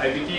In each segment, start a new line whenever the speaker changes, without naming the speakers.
IBT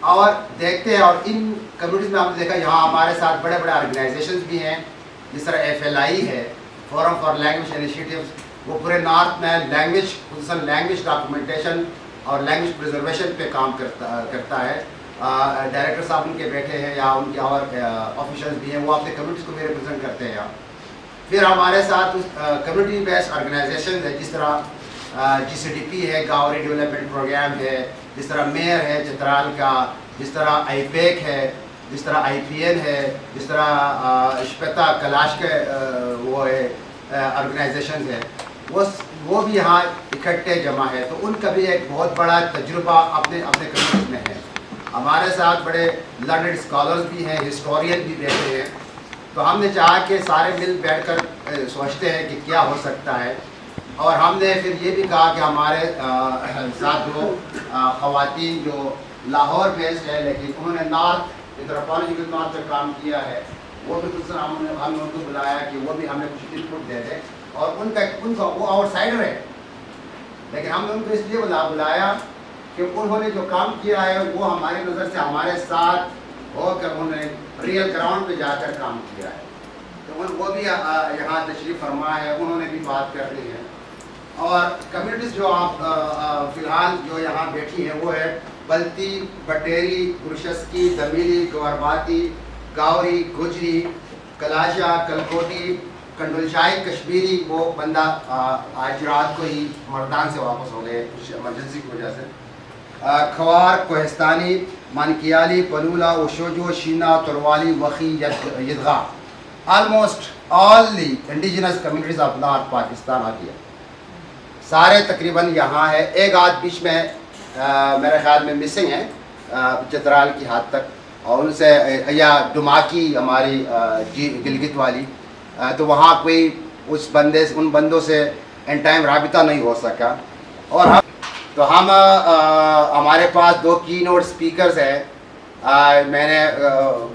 اور دیکھتے ہیں. اور ان کمیونٹیز میں ہم نے دیکھا یہاں ہمارے ساتھ بڑے بڑے آرگنائزیشنز بھی ہیں, جس طرح FLI ہے, فورم فار لینگویج انیشیٹیوز, وہ پورے نارتھ میں لینگویج, خصوصاً لینگویج ڈاکومنٹیشن اور لینگویج پرزرویشن پہ کام کرتا ہے. ڈائریکٹر صاحب ان کے بیٹھے ہیں یا ان کے اور آفیشلز بھی ہیں, وہ اپنے کمیونٹیز کو بھی ریپرزینٹ کرتے ہیں یہاں. پھر ہمارے ساتھ کمیونٹی بیسڈ آرگنائزیشنز ہے, جس طرح GCDP ہے, گاؤری ڈیولپمنٹ پروگرام ہے, جس طرح میئر ہے چترال کا, جس طرح IPEC ہے, جس طرح IPN ہے, جس طرح اشپتا کلاش کے وہ ہے آرگنائزیشنز ہے, وہ بھی یہاں اکٹھے جمع ہے. تو ان کا بھی ایک بہت بڑا تجربہ اپنے کمیونٹیز میں ہے. ہمارے ساتھ بڑے لرنڈ اسکالرز بھی ہیں, ہسٹورین بھی بیٹھے ہیں. تو ہم نے چاہا کہ سارے مل بیٹھ کر سوچتے ہیں کہ کیا ہو سکتا ہے. اور ہم نے پھر یہ بھی کہا کہ ہمارے ساتھ دو خواتین جو لاہور بیسڈ ہے لیکن انہوں نے نارتھ انتھروپولوجیکل نارتھ سے کام کیا ہے, وہ بھی خصوصاً ہم نے ان کو بلایا کہ وہ بھی ہمیں کچھ ان پٹ دے دیں. اور ان کا وہ آؤٹ سائڈر ہے, لیکن ہم نے ان کو اس لیے بلایا کہ انہوں نے جو کام کیا ہے وہ ہماری نظر سے ہمارے ساتھ ہو کر انہوں نے ریئل گراؤنڈ پہ جا کر کام کیا ہے. تو وہ بھی یہاں تشریف فرما ہے, انہوں نے بھی بات کرنی ہے. اور کمیونٹیز جو آپ فی الحال جو یہاں بیٹھی ہیں وہ ہے بلتی, بٹیری, گرشسکی, دمیلی, گورباتی, گاوری, گجری, کلاشا, کلکوٹی, کنڈلشائی کشمیری. وہ بندہ آج رات کو ہی مردان سے واپس ہو گئے کچھ ایمرجنسی کی وجہ سے. Khowar, Kohistani, Mankiyali, Palula, Ushojo, Shina, Torwali, Wakhi, Yidgha. Almost all the indigenous communities of north Pakistan آ گیا, سارے تقریباً یہاں ہے. ایک آدھ بیچ میں میرے خیال میں مسنگ ہے چترال کی حد تک, اور ان سے یا ڈماکی ہماری گلگت والی, تو وہاں کوئی ان بندوں سے ان ٹائم رابطہ نہیں ہو سکا. اور ہم ہمارے پاس 2 کی نوٹ اسپیکرز ہیں. میں نے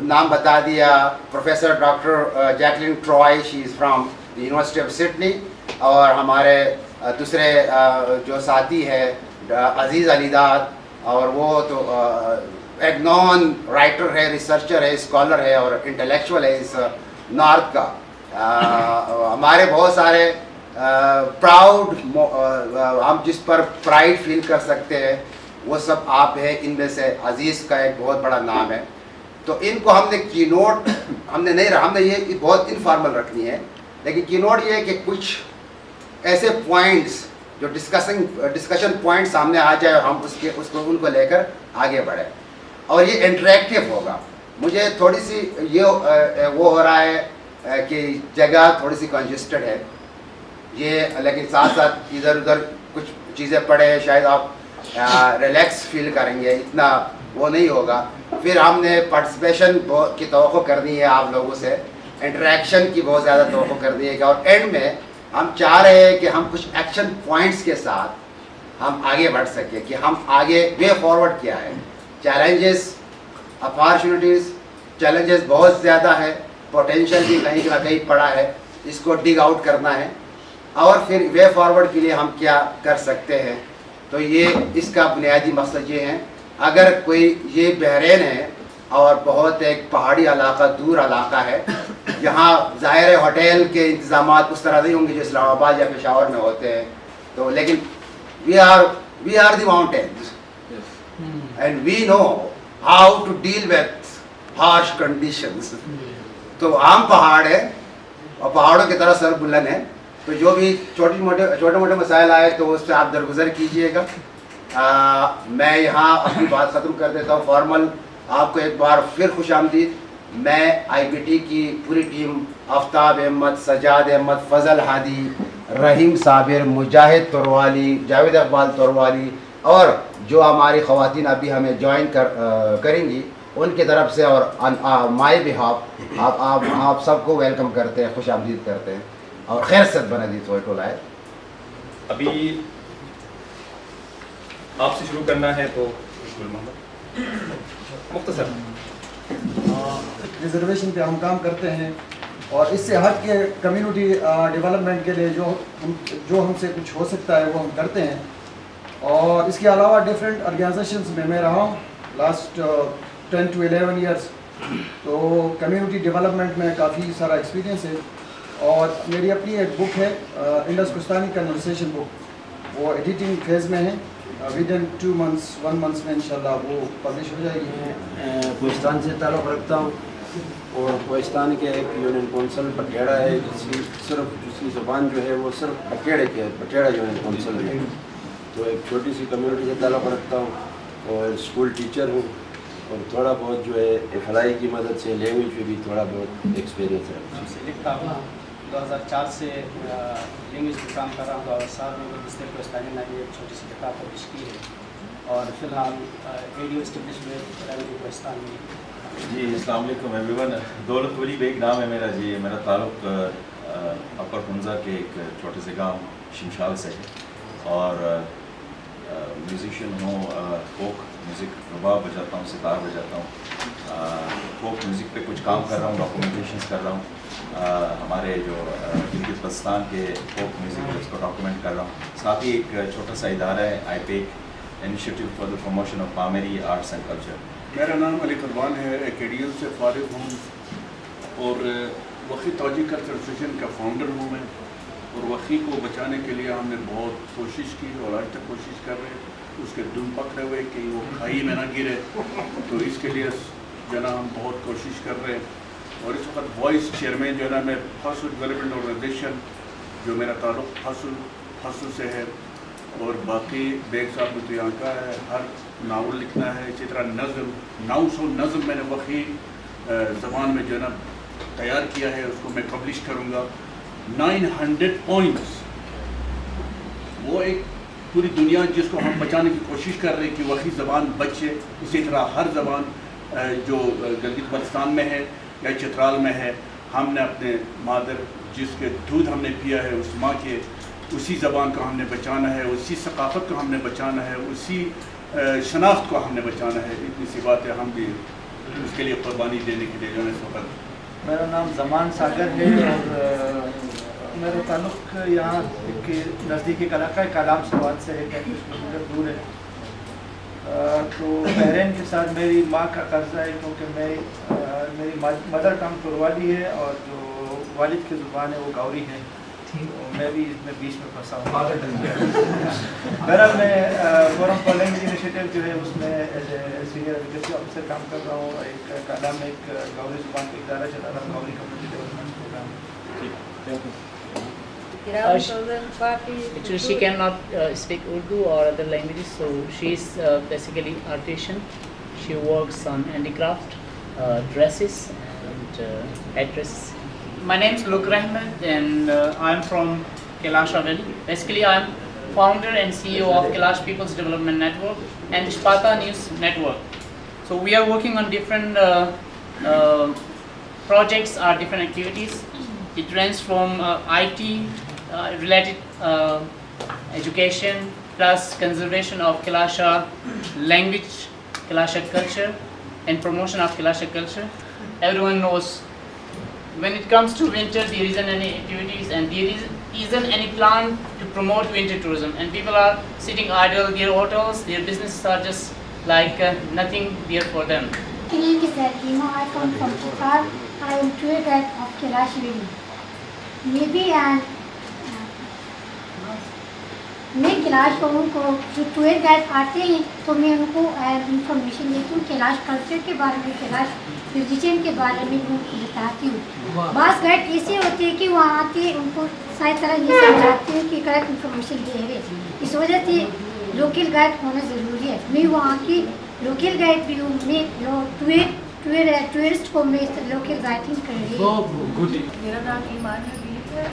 نام بتا دیا, professor doctor Jacqueline try, she is from university of Sydney. اور ہمارے دوسرے جو ساتھی ہے عزیز علی داد, اور وہ تو ایک نان رائٹر ہے, ریسرچر ہے, اسکالر ہے اور انٹلیکچوئل ہے اس نارتھ کا. ہمارے بہت سارے پراؤڈ, ہم جس پر پرائڈ فیل کر سکتے ہیں وہ سب آپ ہیں. ان میں سے عزیز کا ایک بہت بڑا نام ہے. تو ان کو ہم نے کی نوٹ ہم نے یہ بہت انفارمل رکھنی ہے, لیکن کی نوٹ یہ ہے کہ کچھ ایسے پوائنٹس جو ڈسکشن پوائنٹ سامنے آ جائے اور ہم ان کو لے کر آگے بڑھیں. اور یہ انٹریکٹیو ہوگا. مجھے تھوڑی سی یہ وہ ہو رہا ہے کہ جگہ تھوڑی سی کنجسٹڈ ہے یہ, لیکن ساتھ ساتھ ادھر ادھر کچھ چیزیں پڑے, شاید آپ ریلیکس فیل کریں گے, اتنا وہ نہیں ہوگا. پھر ہم نے پارٹیسپیشن کی توقع کرنی ہے آپ لوگوں سے, انٹریکشن کی بہت زیادہ توقع کرنی ہے. اور اینڈ میں ہم چاہ رہے ہیں کہ ہم کچھ ایکشن پوائنٹس کے ساتھ ہم آگے بڑھ سکیں, کہ ہم آگے وے فارورڈ کیا ہے. چیلنجز, اپارچونیٹیز, چیلنجز بہت زیادہ ہے, پوٹینشیل بھی کہیں نہ کہیں پڑا ہے, اس کو ڈگ آؤٹ کرنا ہے. اور پھر وے فارورڈ کے لیے ہم کیا کر سکتے ہیں. تو یہ اس کا بنیادی مقصد یہ ہے. اگر کوئی یہ بحرین ہے اور بہت ایک پہاڑی علاقہ, دور علاقہ ہے, یہاں ظاہر ہے ہوٹل کے انتظامات اس طرح نہیں ہوں گے جو اسلام آباد یا پشاور میں ہوتے ہیں, تو لیکن we are the mountains and we know how to deal with harsh conditions. تو عام پہاڑ ہے اور پہاڑوں کی طرح سر بلند ہے, تو جو بھی چھوٹے موٹے مسائل آئے تو اس سے آپ درگزر کیجئے گا. میں یہاں اپنی بات ختم کر دیتا ہوں. فارمل آپ کو ایک بار پھر خوش آمدید. میں IBT کی پوری ٹیم, آفتاب احمد, سجاد احمد, فضل ہادی, رحیم صابر, مجاہد تروالی, جاوید اقبال تروالی, اور جو ہماری خواتین ابھی ہمیں جوائن کریں گی ان کی طرف سے اور مائی بہاف آپ سب کو ویلکم کرتے ہیں, خوش آمدید کرتے ہیں اور خیر ست بندی تھوڑے لائے.
ابھی آپ سے شروع کرنا ہے تو مختصر.
ریزرویشن پہ ہم کام کرتے ہیں اور اس سے ہٹ کے کمیونٹی ڈیولپمنٹ کے لیے جو ہم سے کچھ ہو سکتا ہے وہ ہم کرتے ہیں. اور اس کے علاوہ ڈفرینٹ آرگنائزیشنز میں رہا ہوں, لاسٹ 10 to 11 ایئرس. تو کمیونٹی ڈیولپمنٹ میں کافی سارا ایکسپیرینس ہے. اور میری اپنی ایک بک ہے انڈس کوستانی کنورسیشن بک, وہ ایڈیٹنگ فیز میں ہے. ود ان 2 months 1 month میں انشاءاللہ وہ پبلش ہو جائے گی.
میں کوہستان سے تعلق رکھتا ہوں اور کوہستان کے ایک یونین کونسل بٹیڑا ہے جس کی زبان جو ہے وہ صرف بٹیڑا یونین کونسل ہے. تو ایک چھوٹی سی کمیونٹی سے تعلق رکھتا ہوں اور اسکول ٹیچر ہوں اور تھوڑا بہت جو ہے فلائی کی مدد سے لینگویج پہ بھی تھوڑا بہت ایکسپیرینس ہے.
لکھتا ہوں 2004 سے لینگویج پہ کام کر رہا ہوں. 2007 میں مستر کوہستانی نے ایک چھوٹی سی کتاب پبلش کی ہے اور فی الحال ریڈیو اسٹیبلشمنٹ ریڈیو کوہستان میں.
جی السلام علیکم ایوری ون. دولت ولی بیگ نام ہے میرا. جی میرا تعلق اپر ہنزا کے ایک چھوٹے سے گاؤں شمشال سے ہے اور میوزیشین ہوں. فوک میوزک رباب بجاتا ہوں, ستار بجاتا ہوں. فوک میوزک پہ کچھ کام کر رہا ہوں, ڈاکومنٹیشنس کر رہا ہوں. ہمارے جو گلگت بلتستان کے فوک میوزک ہے اس کو ڈاکومنٹ کر رہا ہوں. ساتھ ہی ایک چھوٹا سا ادارہ ہے IPEC initiative for the promotion of Pamiri arts and culture.
میرا نام علی قربان ہے, ایکیڈیل سے فارغ ہوں اور وقی توجہ کلچر ایسوسیشن کا فاؤنڈر ہوں میں. اور وقی کو بچانے کے لیے ہم نے بہت کوشش کی اور آج تک کوشش کر رہے ہیں اس کے دم پکڑے ہوئے کہ وہ کھائی میں نہ گرے. تو اس کے لیے جو ہے نا ہم بہت کوشش کر رہے ہیں. اور اس وقت وائس چیئرمین جو ہے نا میں فصل ڈیولپمنٹ آرگنائزیشن جو میرا تعلق فصل سے ہے. اور باقی بیگ صاحب مجھے یہاں کا ہے, ہر ناول لکھنا ہے. اسی طرح نظم 900 نظم میں نے وقی زبان میں جو ہے نا تیار کیا ہے, اس کو میں پبلش کروں گا. 900 پوائنٹس, وہ ایک پوری دنیا جس کو ہم بچانے کی کوشش کر رہے ہیں کہ وقی زبان بچے. اسی طرح ہر زبان جو گلگت بلتستان میں ہے یا چترال میں ہے, ہم نے اپنے مادر جس کے دودھ ہم نے پیا ہے اس ماں کے اسی زبان کو ہم نے بچانا ہے, اسی ثقافت کو ہم نے بچانا ہے, اسی شناخت کو ہم نے بچانا ہے. اتنی سی بات ہے, ہم بھی اس کے لیے قربانی دینے کے لیے جو ہے اس وقت.
میرا نام زمان ساگر ہے اور میرا تعلق یہاں کے نزدیکی علاقہ کالام سوات سے ہے, 35 کلومیٹر دور ہے. تو بحرین کے ساتھ میری ماں کا قرضہ ہے کیونکہ میری مدر ٹنگ تروالی ہے اور جو والد کی زبان ہے وہ گوری ہے. میں بھی اس میں بیچ میں پھنسا ہوں. بہرحال میں فورم فار لینگویج انیشیٹو جو ہے اس میں as a senior education officer کام کر رہا ہوں. ایک کالام میں ایک گوری زبان کا ادارہ چلا رہا ہوں, Ghori community development programme.
Actually, she cannot speak Urdu or other languages, so she is basically artisan. She works on handicraft, dresses and headdresses. My name is Luk Rahmat and I am from Kailash Valley. Basically, I am founder and CEO of Kailash People's Development Network and Shpata News Network. So we are working on different projects or different activities. It ranges from IT related education plus conservation of Kailasha language, Kailasha culture and promotion of Kailasha culture. Everyone knows when it comes to winter there isn't any activities and there isn't any plan to promote winter tourism, and people are sitting idle, their hotels, their businesses are just like nothing there for them.
My name is Zarkima. I come from Chitral. I am tour guide of Kailash Valley. Maybe میں کیلاش کو ان کو جو tour guide آتے ہیں تو میں ان کو information دیتی ہوں کیلاش کلچر کے بارے میں, کیلاش میوزیشین کے بارے میں ان کو بتاتی ہوں. بعض گائڈ ایسے ہوتے ہیں کہ وہاں آتے ان کو ساری طرح یہ سمجھاتے ہیں کہ غلط انفارمیشن دے رہے, اس وجہ سے لوکل گائڈ ہونا ضروری ہے. میں وہاں کی لوکل گائڈ بھی ہوں, میں ٹورسٹ کو میں لوکل گائڈنگ کر رہی ہوں.
میرا نام ایمان حبیب ہے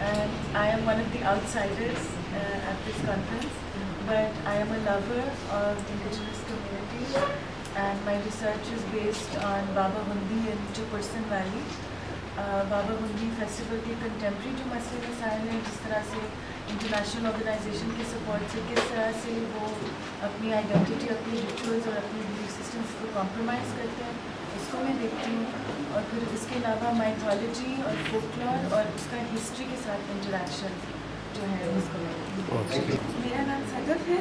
and I am one of the outsiders at this conference, but I am a lover of indigenous communities and my research is based on Baba Hundi in Chupursan Valley. Baba Hundi festival کے contemporary جو مسئلے مسائل ہیں, جس طرح سے international organization کے support سے کس طرح سے وہ اپنی آئیڈینٹی, اپنی ریچولز اور اپنی بلیف سسٹمس کو کمپرومائز کرتے ہیں, اس کو میں دیکھتی ہوں. اور پھر اس کے علاوہ مائتھولوجی اور فولکلور اور اس کا ہسٹری کے ساتھ انٹریکشن جو ہے اس کو میں دیکھتی ہوں. میرا نام صدف ہے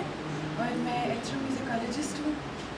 اور میں ایتھنو میوزیکالوجسٹ ہوں.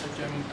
HM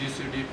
GCDP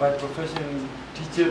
By profession teacher,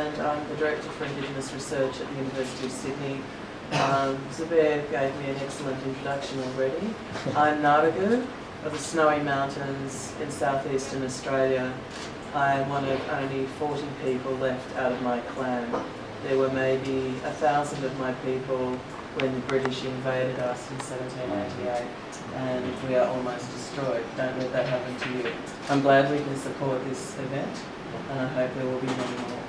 And I'm the Director for Indigenous Research at the University of Sydney. Zubair gave me an excellent introduction already. I'm Naragu of the Snowy Mountains in southeastern Australia. I'm one of only 40 people left out of my clan. There were maybe 1,000 of my people when the British invaded us in 1788, and we are almost destroyed. Don't let that happen to you. I'm glad we can support this event, and I hope there will be many more.